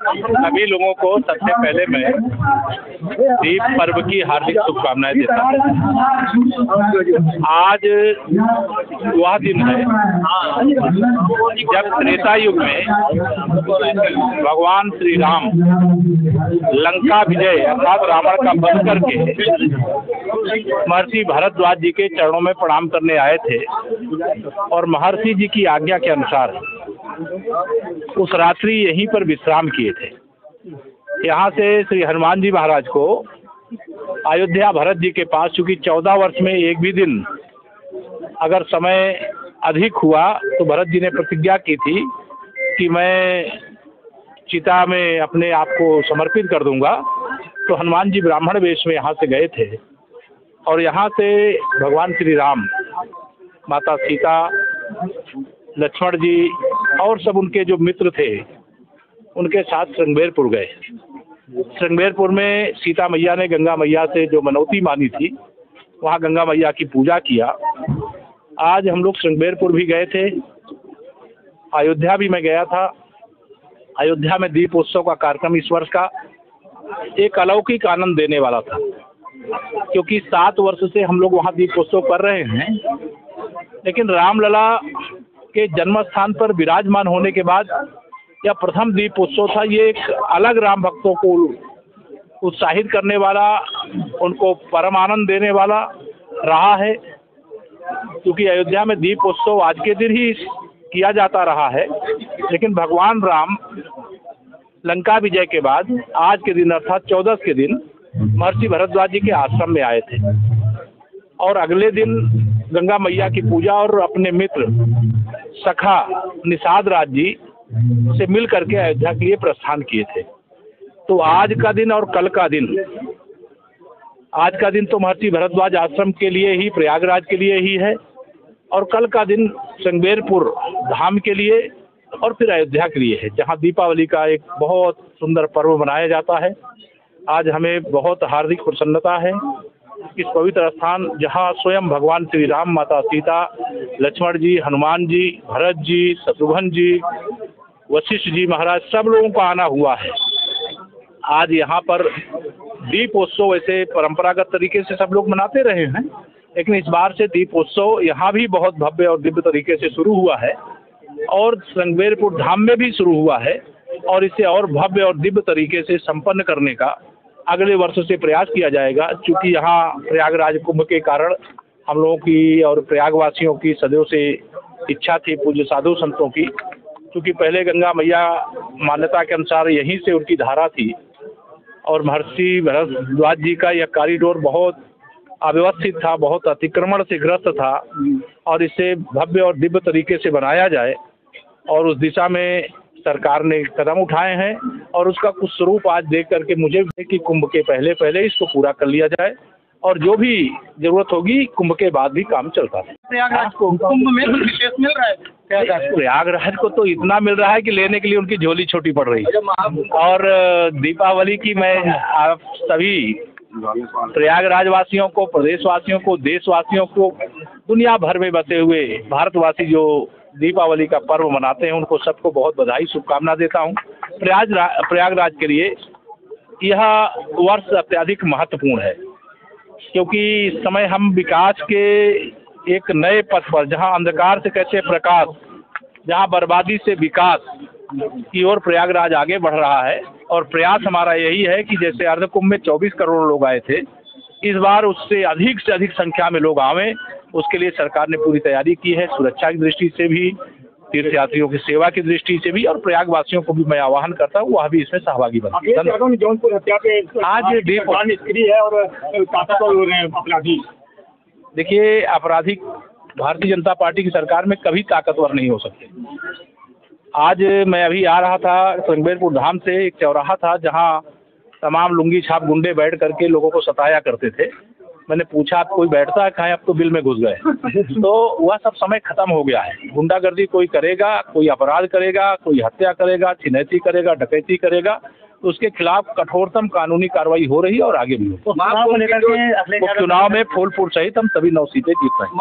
सभी लोगों को सबसे पहले मैं दीप पर्व की हार्दिक शुभकामनाएं देता हूँ। आज वह दिन है जब त्रेता युग में भगवान श्री राम लंका विजय अर्थात रावण का वध करके महर्षि भारद्वाज जी के चरणों में प्रणाम करने आए थे और महर्षि जी की आज्ञा के अनुसार उस रात्रि यहीं पर विश्राम किए थे। यहाँ से श्री हनुमान जी महाराज को अयोध्या भरत जी के पास, चूंकि 14 वर्ष में एक भी दिन अगर समय अधिक हुआ तो भरत जी ने प्रतिज्ञा की थी कि मैं चिता में अपने आप को समर्पित कर दूंगा। तो हनुमान जी ब्राह्मण वेश में यहाँ से गए थे और यहाँ से भगवान श्री राम, माता सीता, लक्ष्मण जी और सब उनके जो मित्र थे उनके साथ श्रृंगेरपुर गए। श्रृंगेरपुर में सीता मैया ने गंगा मैया से जो मनौती मानी थी वहाँ गंगा मैया की पूजा किया। आज हम लोग श्रृंगेरपुर भी गए थे, अयोध्या भी मैं गया था। अयोध्या में दीपोत्सव का कार्यक्रम इस वर्ष का एक अलौकिक आनंद देने वाला था, क्योंकि 7 वर्ष से हम लोग वहाँ दीपोत्सव कर रहे हैं, लेकिन रामलला के जन्म स्थान पर विराजमान होने के बाद यह प्रथम दीपोत्सव था। ये एक अलग राम भक्तों को उत्साहित करने वाला, उनको परम आनंद देने वाला रहा है, क्योंकि अयोध्या में दीपोत्सव आज के दिन ही किया जाता रहा है, लेकिन भगवान राम लंका विजय के बाद आज के दिन अर्थात 14 के दिन महर्षि भारद्वाज जी के आश्रम में आए थे और अगले दिन गंगा मैया की पूजा और अपने मित्र सखा निषाद राज जी से मिल करके अयोध्या के लिए प्रस्थान किए थे। तो आज का दिन और कल का दिन, आज का दिन तो महर्षि भारद्वाज आश्रम के लिए ही, प्रयागराज के लिए ही है, और कल का दिन श्रृंगेरपुर धाम के लिए और फिर अयोध्या के लिए है, जहां दीपावली का एक बहुत सुंदर पर्व मनाया जाता है। आज हमें बहुत हार्दिक प्रसन्नता है इस पवित्र स्थान जहां स्वयं भगवान श्री राम, माता सीता, लक्ष्मण जी, हनुमान जी, भरत जी, शत्रुघ्न जी, वशिष्ठ जी महाराज, सब लोगों का आना हुआ है। आज यहाँ पर दीपोत्सव वैसे परंपरागत तरीके से सब लोग मनाते रहे हैं, लेकिन इस बार से दीपोत्सव यहाँ भी बहुत भव्य और दिव्य तरीके से शुरू हुआ है और श्रृंगेरपुर धाम में भी शुरू हुआ है, और इसे और भव्य और दिव्य तरीके से संपन्न करने का अगले वर्ष से प्रयास किया जाएगा। चूँकि यहाँ प्रयागराज कुंभ के कारण हम लोगों की और प्रयागवासियों की सदैव से इच्छा थी, पूज्य साधु संतों की, क्योंकि पहले गंगा मैया मान्यता के अनुसार यहीं से उनकी धारा थी और महर्षि भारद्वाज जी का यह कॉरिडोर बहुत अव्यवस्थित था, बहुत अतिक्रमण से ग्रस्त था, और इसे भव्य और दिव्य तरीके से बनाया जाए और उस दिशा में सरकार ने कदम उठाए हैं और उसका कुछ स्वरूप आज देख करके मुझे कि कुंभ के पहले पहले इसको पूरा कर लिया जाए और जो भी जरूरत होगी कुंभ के बाद भी काम चलता है। प्रयागराज को कुंभ में कुछ विशेष मिल रहा है? प्रयागराज को तो इतना मिल रहा है कि लेने के लिए उनकी झोली छोटी पड़ रही है। और दीपावली की मैं आप सभी प्रयागराज वासियों को, प्रदेशवासियों को, देशवासियों को, दुनिया भर में बसे हुए भारतवासी जो दीपावली का पर्व मनाते हैं उनको सबको बहुत बधाई, शुभकामना देता हूँ। प्रयागराज के लिए यह वर्ष अत्यधिक महत्वपूर्ण है, क्योंकि इस समय हम विकास के एक नए पथ पर, जहां अंधकार से कैसे प्रकाश, जहां बर्बादी से विकास की ओर प्रयागराज आगे बढ़ रहा है। और प्रयास हमारा यही है कि जैसे अर्धकुंभ में 24 करोड़ लोग आए थे, इस बार उससे अधिक संख्या में लोग आवें, उसके लिए सरकार ने पूरी तैयारी की है, सुरक्षा की दृष्टि से भी, तीर्थयात्रियों की सेवा की दृष्टि से भी, और प्रयागवासियों को भी मैं आह्वान करता हूँ वह भी इसमें सहभागी बने। जौनपुर हत्या पे आज स्त्री है और अपराधी, देखिए आपराधिक भारतीय जनता पार्टी की सरकार में कभी ताकतवर नहीं हो सकते। आज मैं अभी आ रहा था श्रृंगेरपुर धाम से, एक चौराहा था जहाँ तमाम लुंगी छाप गुंडे बैठ करके लोगों को सताया करते थे। मैंने पूछा आप कोई बैठता है कहाँ, अब तो बिल में घुस गए। तो वह सब समय खत्म हो गया है। गुंडागर्दी कोई करेगा, कोई अपराध करेगा, कोई हत्या करेगा, छिनैती करेगा, डकैती करेगा, तो उसके खिलाफ कठोरतम कानूनी कार्रवाई हो रही है और आगे भी हो। चुनाव में फूलपुर सहित हम सभी 9 सीटें जीत रहे हैं।